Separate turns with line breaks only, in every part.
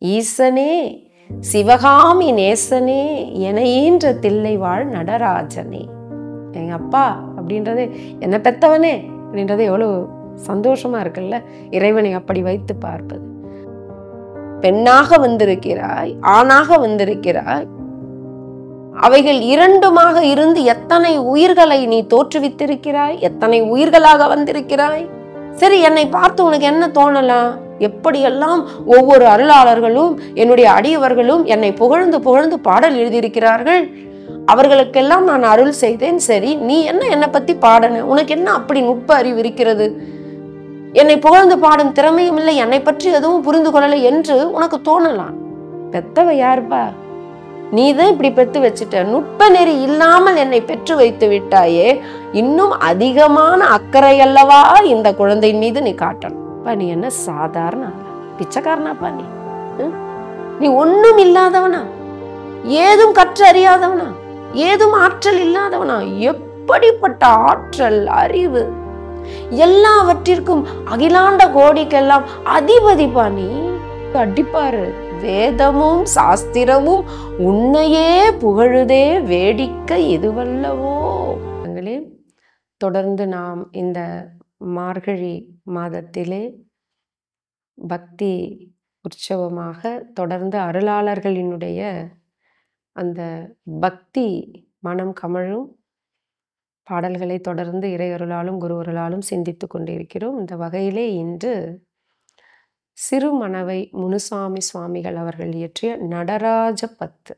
ஈசனே சிவகாமி நேசனே என ஈன்ற தில்லை வாழ் நடராஜனே. எங்க அப்பா அப்படின்றது என்ன பெத்தவனே அப்படின்றது எவ்வளவு சந்தோஷமா இருக்குல்ல. இறைவனை அப்படி வைத்து பார்ப்பது. பெண்ணாக வந்திருக்கிறாய், ஆணாக வந்திருக்கிறாய், அவைகள் இரண்டுமாக இருந்து எத்தனை உயிர்களை நீ தோற்றுவித்திருக்கிறாய், எத்தனை உயிர்களாக வந்திருக்கிறாய். சரி, என்னை பார்த்து உனக்கு என்ன தோணலாம்? எப்படியெல்லாம் ஒவ்வொரு அருளாளர்களும் என்னுடைய அடியவர்களும் என்னை புகழ்ந்து புகழ்ந்து பாடல் எழுதியிருக்கிறார்கள். அவர்களுக்கெல்லாம் நான் அருள் செய்தேன். சரி, நீ என்னை பத்தி பாடன? உனக்கு என்ன அப்படி நுட்ப அறிவு இருக்கிறது? என்னை புகழ்ந்து பாடும் திறமையும் இல்லை, என்னை பற்றி எதுவும் புரிந்து கொள்ளலை என்று உனக்கு தோணலாம். பெத்தவ யாருப்பா? நீதான் இப்படி பெற்று வச்சுட்ட. நுட்ப நெறி இல்லாமல் என்னை பெற்று வைத்து விட்டாயே, இன்னும் அதிகமான அக்கறை அல்லவா இந்த குழந்தையின் மீது நீ காட்டணும். நீ என்ன சாதாரண பிச்சைக்காரனாப்பா? நீ ஒண்ணும் இல்லாதவனா? ஏதும் கற்று அறியாதவனா? ஏதும் ஆற்றல் இல்லாதவனா? எப்படிப்பட்ட ஆற்றல், அறிவு, எல்லாவற்றிற்கும் அகிலாண்ட கோடிக்கெல்லாம் அதிபதிப்பா நீ. அடிப்பாரு. வேதமும் சாஸ்திரமும் உன்னையே புகழுதே, வேடிக்கை இதுவல்லவோ. தொடர்ந்து நாம் இந்த மார்கழி மாதத்திலே பக்தி உற்சவமாக தொடர்ந்து அருளாளர்களினுடைய அந்த பக்தி மனம் கமழும் பாடல்களை தொடர்ந்து இறையருளாலும் குருவருளாலும் சிந்தித்து கொண்டிருக்கிறோம். இந்த வகையிலே இன்று சிறுமணவை முனுசாமி சுவாமிகள் அவர்கள் இயற்றிய நடராஜ பத்து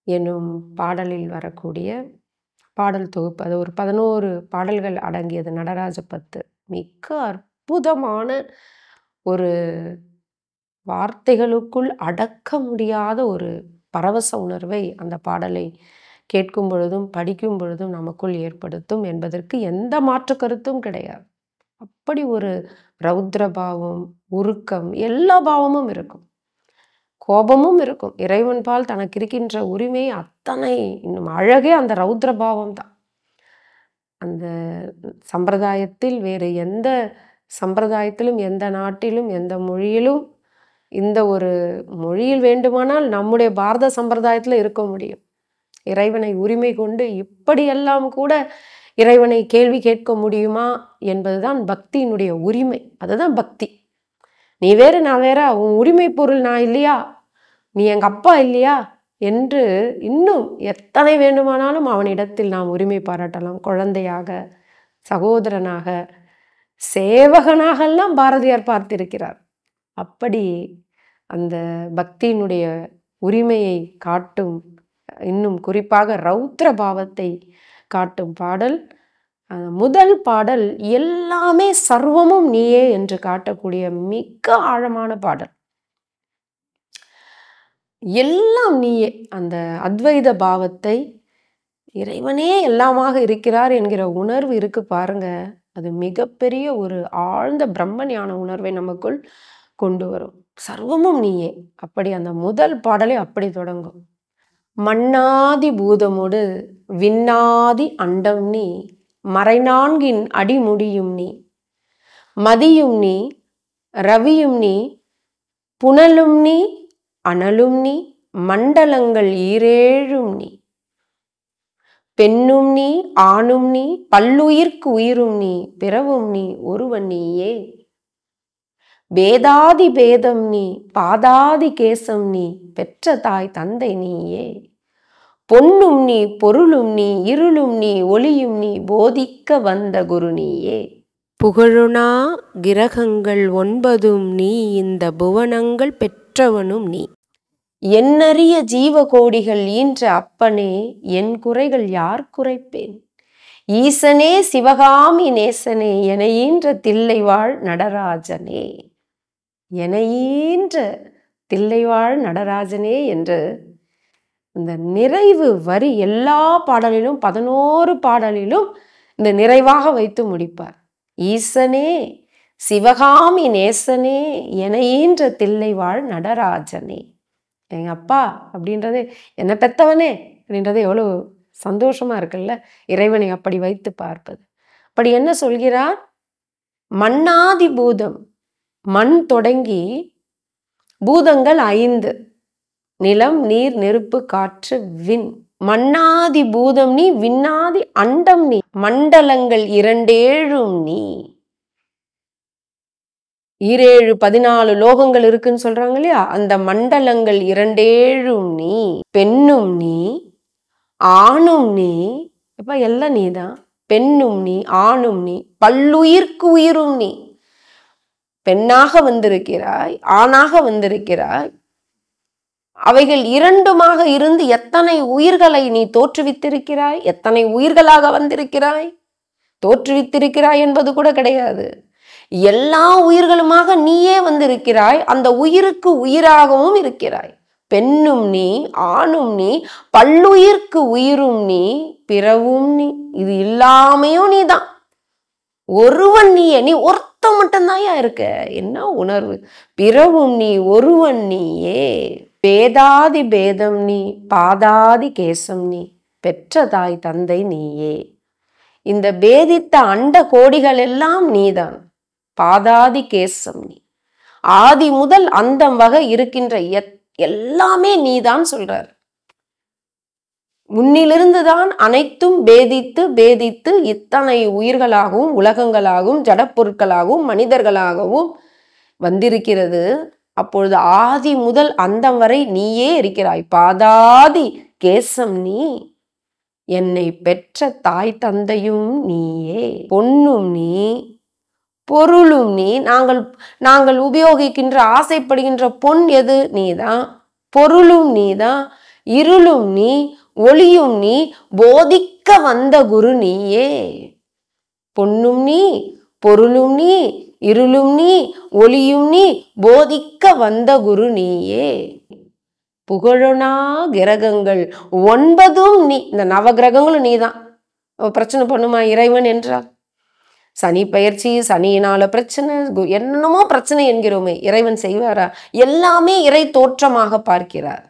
எனும் பாடலில் வரக்கூடிய பாடல் தொகுப்பு. அது ஒரு 11 பாடல்கள் அடங்கியது நடராஜ பத்து. மிக அற்புதமான ஒரு வார்த்தைகளுக்குள் அடக்க முடியாத ஒரு பரவச உணர்வை அந்த பாடலை கேட்கும் பொழுதும் படிக்கும் பொழுதும் நமக்குள் ஏற்படுத்தும் என்பதற்கு எந்த மாற்று கருத்தும் கிடையாது. அப்படி ஒரு ரௌத்ர பாவம், உருக்கம், எல்லா பாவமும் இருக்கும், கோபமும் இருக்கும். இறைவன் பால் தனக்கு இருக்கின்ற உரிமை அத்தனை இன்னும் அழகே அந்த ரௌத்ர பாவம் தான். அந்த சம்பிரதாயத்தில் வேறு எந்த சம்பிரதாயத்திலும், எந்த நாட்டிலும், எந்த மொழியிலும், இந்த ஒரு மொழியில் வேண்டுமானால் நம்முடைய பாரத சம்பிரதாயத்தில் இருக்க முடியும். இறைவனை உரிமை கொண்டு இப்படியெல்லாம் கூட இறைவனை கேள்வி கேட்க முடியுமா என்பதுதான் பக்தியினுடைய உரிமை. அதுதான் பக்தி. நீ வேறு நான் வேற, உன் உரிமை பொருள் நான் இல்லையா, நீ எங்க அப்பா இல்லையா என்று இன்னும் எத்தனை வேண்டுமானாலும் அவனிடத்தில் நாம் உரிமை பாராட்டலாம். குழந்தையாக, சகோதரனாக, சேவகனாகெல்லாம் பாரதியார் பார்த்திருக்கிறார். அப்படி அந்த பக்தியினுடைய உரிமையை காட்டும், இன்னும் குறிப்பாக ரௌத்ர பாவத்தை காட்டும் பாடல். முதல் பாடல் எல்லாமே சர்வமும் நீயே என்று காட்டக்கூடிய மிக ஆழமான பாடல். எல்லாம் நீயே, அந்த அத்வைத பாவத்தை, இறைவனே எல்லாமாக இருக்கிறார் என்கிற உணர்வு இருக்கு பாருங்க. அது மிகப்பெரிய ஒரு ஆழ்ந்த பிரம்ம ஞான உணர்வை நமக்குள் கொண்டு வரும். சர்வமும் நீயே. அப்படி அந்த முதல் பாடலே அப்படி தொடங்கும். மண்ணாதி பூதமோடு விண்ணாதி அண்டம் நீ, மறைநான்கின் அடிமுடியும் நீ, மதியும் நீ, ரவியும் நீ, புனலும் நீ, அனலும் நீ, மண்டலங்கள் ஈரேழும் நீ, பெண்ணும் நீ, ஆணும் நீ, பல்லுயிர்க்கு உயிரும் நீ, பிறவும் நீ, ஒருவன் நீயே, வேதாதி பேதம் நீ, பாதாதி கேசம் நீ, பெற்ற தாய் தந்தை நீயே, பொன்னும் நீ, பொருளும் நீ, இருளும் நீ, ஒளியும் நீ, போதிக்க வந்த குரு நீயே, புகழுனா கிரகங்கள் 9 நீ, இந்த புவனங்கள் பெற்றவனும் நீ, என்னறிய ஜீவகோடிகள் ஈன்ற அப்பனே, என் குறைகள் யார் குறைப்பேன், ஈசனே சிவகாமி நேசனே என ஈன்ற தில்லை வாழ் நடராஜனே, என ஈன்ற தில்லை வாழ் நடராஜனே என்று இந்த நிறைவு வரி எல்லா பாடலிலும் 11 பாடலிலும் இந்த நிறைவாக வைத்து முடிப்பார். ஈசனே சிவகாமி நேசனே என ஈன்ற தில்லை வாழ் நடராஜனே. எங்க அப்பா அப்படின்றது என்ன பெத்தவனே அப்படின்றது எவ்வளவு சந்தோஷமா இருக்குல்ல. இறைவனை அப்படி வைத்து பார்ப்பது. அப்படி என்ன சொல்கிறார்? மண்ணாதி பூதம், மண் தொடங்கி பூதங்கள் 5: நிலம், நீர், நெருப்பு, காற்று, விண். மண்ணாதி பூதம் நீ, விண்ணாதி அண்டம் நீ, மண்டலங்கள் 2 நீ. 14 லோகங்கள் இருக்குன்னு சொல்றாங்க இல்லையா, அந்த மண்டலங்கள் 2 நீ. பெண்ணும் நீ, ஆணும் நீ. இப்ப எல்லாம் நீதான். பெண்ணும் நீ, ஆணும் நீ, பல்லுயிர்க்கு உயிரும் நீ. பெண்ணாக வந்திருக்கிறாய், ஆணாக வந்திருக்கிறாய். அவைகள் 2மாக இருந்து எத்தனை உயிர்களை நீ தோற்றுவித்திருக்கிறாய், எத்தனை உயிர்களாக வந்திருக்கிறாய். தோற்றுவித்திருக்கிறாய் என்பது கூட கிடையாது, எல்லா உயிர்களுமாக நீயே வந்திருக்கிறாய். அந்த உயிருக்கு உயிராகவும் இருக்கிறாய். பெண்ணும் நீ, ஆணும் நீ, பல்லுயிர்க்கு உயிரும் நீ, பிறவும் நீ. இது இல்லாமையும் நீதான். ஒருவன் நீயே, நீ ஒருத்த மட்டும்தான் இருக்க. என்ன உணர்வு! பிறவும் நீ, ஒருவன் நீயே. பேதாதி பேதம் நீ, பாதாதி கேசம் நீ, பெற்ற தாய் தந்தை நீயே. இந்த பேதித்த அண்ட கோடிகள் எல்லாம் நீதான். பாதாதி கேசம் நீ. ஆதி முதல் அந்தம் வகை இருக்கின்ற எல்லாமே நீதான் சொல்றார். முன்னிலிருந்துதான் அனைத்தும் பேதித்து பேதித்து இத்தனை உயிர்களாகவும் உலகங்களாகவும் ஜடப்பொருட்களாகவும் மனிதர்களாகவும் வந்திருக்கிறது. அப்பொழுது ஆதி முதல் அந்தம் வரை நீயே இருக்கிறாய். பாதாதி கேசம் நீ. என்னை பெற்ற தாய் தந்தையும் நீயே. பொன்னும் நீ, பொருளும் நீ. நாங்கள் உபயோகிக்கின்ற ஆசைப்படுகின்ற பொன் எது? நீதான். பொருளும் நீதான். இருளும் நீ, ஒளியும் நீ, போதிக்க வந்த குரு நீயே. பொன்னும் நீ, பொருளும் நீ, இருளும் நீ, ஒளியும் நீ, போதிக்க வந்த குரு நீயே. புகழனா கிரகங்கள் 9 நீ. இந்த நவகிரகங்களும் நீதான். பிரச்சனை பண்ணுமா இறைவன் என்றால்? சனி பயிற்சி, சனியினால பிரச்சனை, என்னமோ பிரச்சனை என்கிறோமே, இறைவன் செய்வாரா? எல்லாமே இறை தோற்றமாக பார்க்கிறார்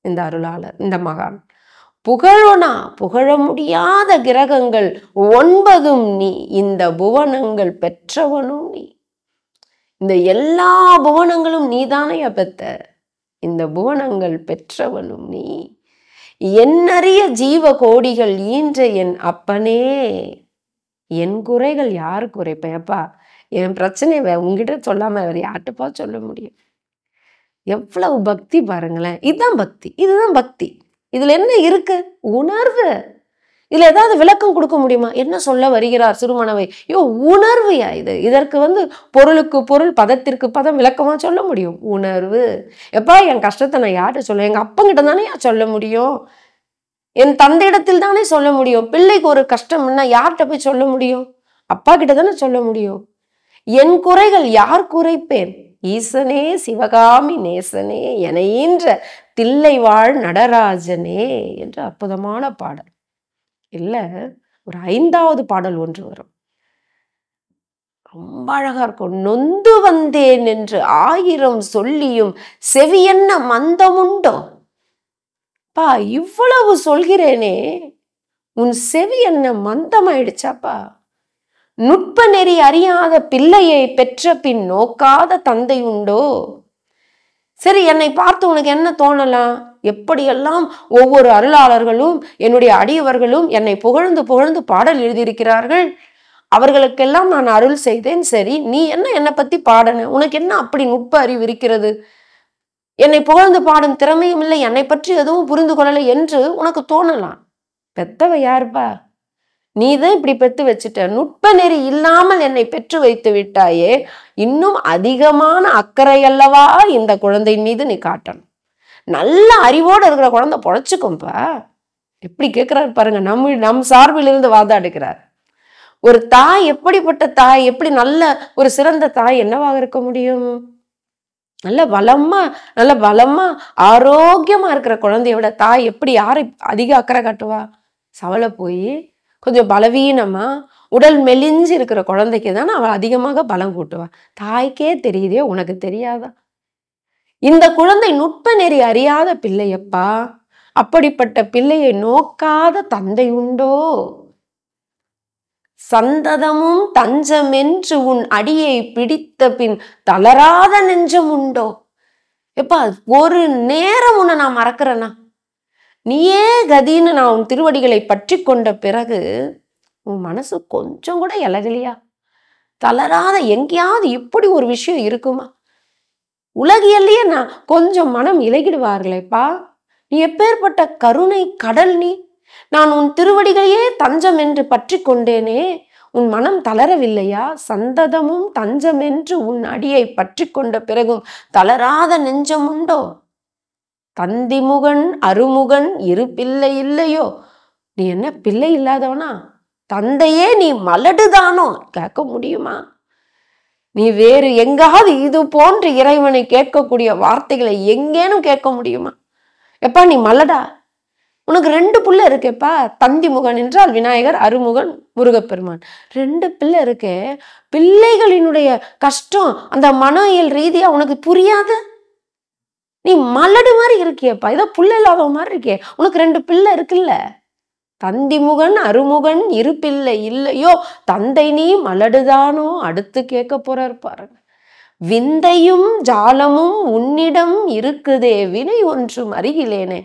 இந்த அருளாளர், இந்த மகான். புகழனா, புகழ முடியாத கிரகங்கள் 9 நீ. இந்த புவனங்கள் பெற்றவனும் நீ. இந்த எல்லா புவனங்களும் நீதானையா பெத்த. இந்த புவனங்கள் பெற்றவனும் நீ. என்னறிய ஜீவ கோடிகள் ஈன்ற என் அப்பனே. என் குறைகள் யாரு குறைப்பேப்பா? என் பிரச்சனையை உங்ககிட்ட சொல்லாம வேற யார்கிட்டப்பா சொல்ல முடியும்? எவ்வளவு பக்தி பாருங்களேன். இதுதான் பக்தி, இதுதான் பக்தி. இதுல என்ன இருக்கு? உணர்வு. இதுல ஏதாவது விளக்கம் கொடுக்க முடியுமா? என்ன சொல்ல வருகிறார் சிறுமணவை? உணர்வுயா இது. இதற்கு பொருளுக்கு பொருள், பதத்திற்கு பதம் விளக்கமா சொல்ல முடியும்? உணர்வு. எப்பா என் கஷ்டத்தை நான் யார்கிட்ட சொல்ல? எங்க அப்பங்கிட்ட தானே சொல்ல முடியும், என் தந்தையிடத்தில் தானே சொல்ல முடியும். பிள்ளைக்கு ஒரு கஷ்டம்னா யார்கிட்ட போய் சொல்ல முடியும்? அப்பா கிட்ட தானே சொல்ல முடியும். என் குறைகள் யார் குறைப்பேன்? ஈசனே சிவகாமி நேசனே எனையின்ற தில்லை வாழ் நடராஜனே என்று அற்புதமான பாடல். இல்ல, ஒரு 5வது பாடல் ஒன்று வரும், ரொம்ப அழகா இருக்கும். நொந்து வந்தேன் என்று 1000 சொல்லியும் செவியென்ன மந்தமுண்டோ. பா, இவ்வளவு சொல்கிறேனே, உன் செவி என்ன மந்தமாயிடுச்சாப்பா? நுட்ப நெறி அறியாத பிள்ளையை பெற்ற பின் நோக்காத தந்தை உண்டோ? சரி, என்னை பார்த்து உனக்கு என்ன தோணலாம்? எப்படியெல்லாம் ஒவ்வொரு அருளாளர்களும் என்னுடைய அடியவர்களும் என்னை புகழ்ந்து புகழ்ந்து பாடல் எழுதியிருக்கிறார்கள். அவர்களுக்கெல்லாம் நான் அருள் செய்தேன். சரி, நீ என்னை பத்தி பாடன? உனக்கு என்ன அப்படி நுட்ப அறிவு இருக்கிறது? என்னை புகழ்ந்து பாடும் திறமையும் இல்லை, என்னை பற்றி எதுவும் புரிந்து கொள்ளலை என்று உனக்கு தோணலாம். பெத்தவ யாருப்பா? நீதான் இப்படி பெத்து வச்சுட்ட. நுட்ப நெறி இல்லாமல் என்னை பெற்று வைத்து விட்டாயே. இன்னும் அதிகமான அக்கறை அல்லவா இந்த குழந்தையின் மீது நீ காட்டணும். நல்ல அறிவோடு இருக்கிற குழந்தை பொழைச்சுக்கும்பா. எப்படி கேட்கிறார் பாருங்க, நம் சார்பில் இருந்து வாதாடுகிறார். ஒரு தாய் எப்படிப்பட்ட தாய், எப்படி நல்ல ஒரு சிறந்த தாய் என்னவாக இருக்க முடியும்? நல்ல பலமா ஆரோக்கியமா இருக்கிற குழந்தையோட தாய் எப்படி யாரை அதிக அக்கறை காட்டுவா? சவலை போய் கொஞ்சம் பலவீனமா உடல் மெலிஞ்சு இருக்கிற குழந்தைக்கு தானே அவள் அதிகமாக பலம் கூட்டுவா. தாய்க்கே தெரியுதே, உனக்கு தெரியாதா? இந்த குழந்தை நுட்ப நெறி அறியாத பிள்ளையப்பா. அப்படிப்பட்ட பிள்ளையை நோக்காத தந்தை உண்டோ? சந்ததமும் தஞ்சமென்று உன் அடியை பிடித்த பின் தளராத நெஞ்சம் உண்டோ? எப்பா ஒரு நேரம் உன்னை நான் மறக்கிறேன்னா, நீயே கதின்னு நான் உன் திருவடிகளை பற்றி கொண்ட பிறகு உன் மனசு கொஞ்சம் கூட இலகலையா? தளராத எங்கேயாவது இப்படி ஒரு விஷயம் இருக்குமா? உலகியல்லையே நான் கொஞ்சம் மனம் இலகிடுவார்களேப்பா. நீ எப்பேற்பட்ட கருணை கடல் நீ. நான் உன் திருவடிகளையே தஞ்சம் என்று பற்றி கொண்டேனே, உன் மனம் தளரவில்லையா? சந்ததமும் தஞ்சம் என்று உன் அடியை பற்றி கொண்ட பிறகும் தளராத நெஞ்சம் உண்டோ? தந்திமுகன் அருமுகன் இரு பிள்ளை இல்லையோ? நீ என்ன பிள்ளை இல்லாதவனா? தந்தையே நீ மலடுதானோ? கேட்க முடியுமா? நீ வேறு எங்காவது இது போன்று இறைவனை கேட்கக்கூடிய வார்த்தைகளை எங்கேனும் கேட்க முடியுமா? எப்பா நீ மலடா, உனக்கு 2 பிள்ளை இருக்கேப்பா. தந்தி முகன் என்றால் விநாயகர், அருமுகன் முருகப்பெருமான். 2 பிள்ளை இருக்கே. பிள்ளைகளினுடைய கஷ்டம் அந்த மனவியல் ரீதியா உனக்கு புரியாது. நீ மலடு மாதிரி இருக்கியப்பா, ஏதோ புள்ள இல்லாத மாதிரி இருக்கே. உனக்கு 2 பிள்ளை இருக்குல்ல. தந்திமுகன் அருமுகன் இரு பிள்ளை இல்லையோ? தந்தை நீ மலடுதானோ? அடுத்து கேட்க போறார் பாருங்க. விந்தையும் ஜாலமும் உன்னிடம் இருக்குதே, வினை ஒன்றும் அருகிலேனே.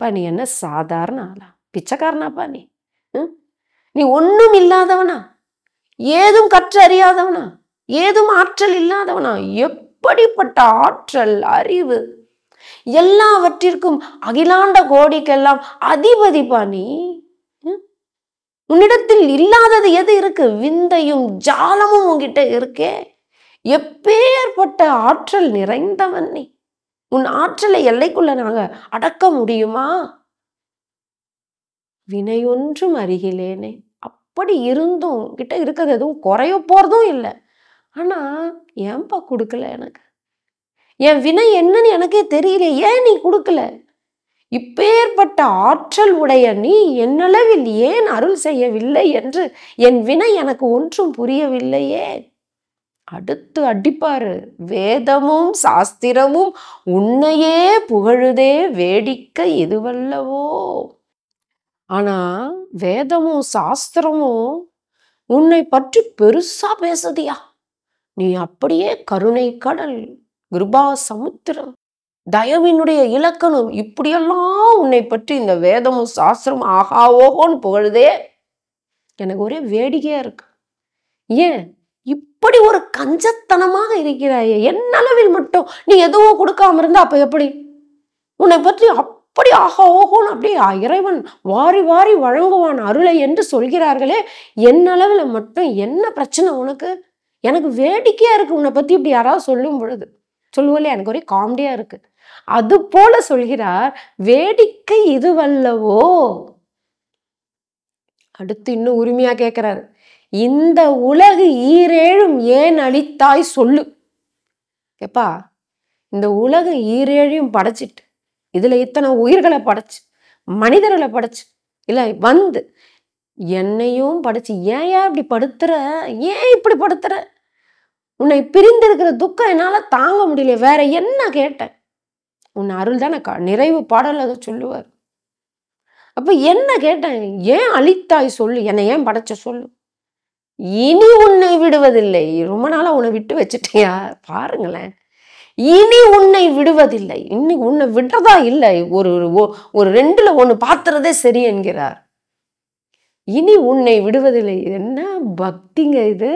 பா நீ என்ன சாதாரண ஆளா? பிச்சைக்காரனாப்பா நீ? நீ ஒன்றும் இல்லாதவனா? ஏதும் கற்றறியாதவனா? ஏதும் ஆற்றல் இல்லாதவனா? எப்படிப்பட்ட ஆற்றல், அறிவு, எல்லாவற்றிற்கும் அகிலாண்ட கோடிக்கெல்லாம் அதிபதிப்பா நீ. உன்னிடத்தில் இல்லாதது எது இருக்கு? விந்தையும் ஜாலமும் உன்கிட்ட இருக்கே. எப்பேற்பட்ட ஆற்றல் நிறைந்தவன் நீ. உன் ஆற்றலை எல்லைக்குள்ள நாங்க அடக்க முடியுமா? வினை ஒன்றும் அருகிலேனே. அப்படி இருந்தும் கிட்ட இருக்கிறது எதுவும் குறைய போறதும் இல்லை. ஆனா ஏன்பா கொடுக்கல எனக்கு? என் வினை என்னன்னு எனக்கே தெரியல. ஏன் நீ கொடுக்கல? இப்பேற்பட்ட ஆற்றல் உடைய நீ என்னளவில் ஏன் அருள் செய்யவில்லை என்று என் வினை எனக்கு ஒன்றும் புரியவில்லையே. அடுத்து அடிப்பாரு. வேதமும் சாஸ்திரமும் உன்னையே புகழுதே, வேடிக்கை இதுவல்லவோ. ஆனா வேதமும் சாஸ்திரமும் உன்னை பற்றி பெருசா பேசுதியா? நீ அப்படியே கருணை கடல், கிருபா சமுத்திரம், தயவினுடைய இலக்கணம், இப்படியெல்லாம் உன்னை பற்றி இந்த வேதமும் சாஸ்திரம் ஆகா ஓகோன்னு புகழுதே. எனக்கு ஒரே வேடிக்கையா இருக்கு. ஏன் இப்படி ஒரு கஞ்சத்தனமாக இருக்கிறாயே? என்னளவில் மட்டும் நீ எதுவும் கொடுக்காம இருந்தா அப்ப எப்படி? உன்னை பற்றி அப்படி ஆகா ஓகோன்னு அப்படியே இறைவன் வாரி வாரி வழங்குவான் அருளை என்று சொல்கிறார்களே, என்னளவில் மட்டும் என்ன பிரச்சனை உனக்கு? எனக்கு வேடிக்கையா இருக்கு உன்னை பத்தி இப்படி யாராவது சொல்லும் பொழுது. சொல்லுவல எனக்கு ஒரே காமெடியா இருக்கு. அது போல சொல்கிறார், வேடிக்கை இதுவல்லவோ. அடுத்து இன்னும் உரிமையா கேட்கிறாரு. இந்த உலகு ஈரேழும் ஏன் அளித்தாய் சொல்லு. எப்பா இந்த உலகு ஈரேழையும் படைச்சிட்டு, இதுல இத்தனை உயிர்களை படைச்சு, மனிதர்களை படைச்சு, இல்ல வந்து என்னையும் படைச்சு ஏன் இப்படி படுத்துற? ஏன் இப்படி படுத்துற? உன்னை பிரிந்திருக்கிற துக்கம் என்னால தாங்க முடியல. வேற என்ன கேட்டேன்? உன் அருள் தானே நிறைவு பாடல் அதை சொல்லுவார். அப்ப என்ன கேட்டேன்? ஏன் அளித்தாய் சொல்லு, என்னை ஏன் படைச்ச சொல்லு. இனி உன்னை விடுவதில்லை. ரொம்ப நாளா உன்னை விட்டு வச்சுட்டியா? பாருங்களேன், இனி உன்னை விடுவதில்லை. இன்னைக்கு உன்னை விடுறதா இல்லை. ஒரு 2ல் 1 பார்த்துறதே சரி என்கிறார். இனி உன்னை விடுவதில்லை. என்ன பக்திங்க இது!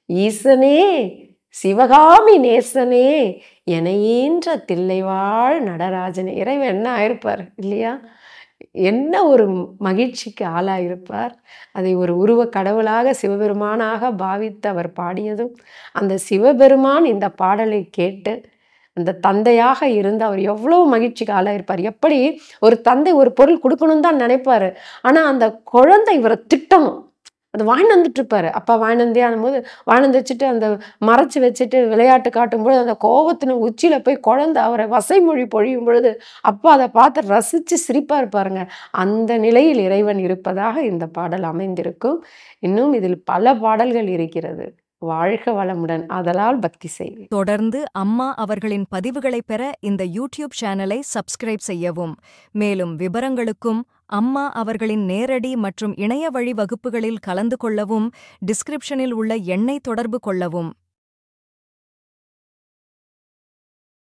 ஈசனே, சிவகாமி நேசனே, எனையீன்ற தில்லைவாழ் நடராஜனே. இறைவன் என்ன ஆயிருப்பார் இல்லையா? என்ன ஒரு மகிழ்ச்சிக்கு ஆளாயிருப்பார். அதை ஒரு உருவ கடவுளாக சிவபெருமானாக பாவித்து அவர் பாடியதும், அந்த சிவபெருமான் இந்த பாடலை கேட்டு அந்த தந்தையாக இருந்து அவர் எவ்வளவு மகிழ்ச்சிக்கு ஆளாயிருப்பார். எப்படி ஒரு தந்தை ஒரு பொருள் கொடுக்கணும்னு தான் நினைப்பாரு. ஆனா அந்த குழந்தை இவரை திட்டணும். அது வாங்கி வந்துட்டு இருப்பாரு. அப்பா வாங்கி வந்தே ஆனும்போது வாங்கி வச்சுட்டு அந்த மறைச்சு வச்சுட்டு விளையாட்டு காட்டும் பொழுது அந்த கோபத்தின் உச்சியில போய் குழந்தை அவரை வசைமொழி பொழியும் பொழுது அப்பா அதை பார்த்து ரசிச்சு சிரிப்பா இருப்பாருங்க. அந்த நிலையில் இறைவன் இருப்பதாக இந்த பாடல் அமைந்திருக்கும். இன்னும் இதில் பல பாடல்கள் இருக்கிறது. வாழ்க வளமுடன். ஆதலால் பக்தி செய்வேன்.
தொடர்ந்து அம்மா அவர்களின் பதிவுகளை பெற இந்த யூடியூப் சேனலை சப்ஸ்கிரைப் செய்யவும். மேலும் விவரங்களுக்கும் அம்மா அவர்களின் நேரடி மற்றும் இணைய வழி வகுப்புகளில் கலந்து கொள்ளவும் டிஸ்கிரிப்ஷனில் உள்ள எண்ணை தொடர்பு கொள்ளவும்.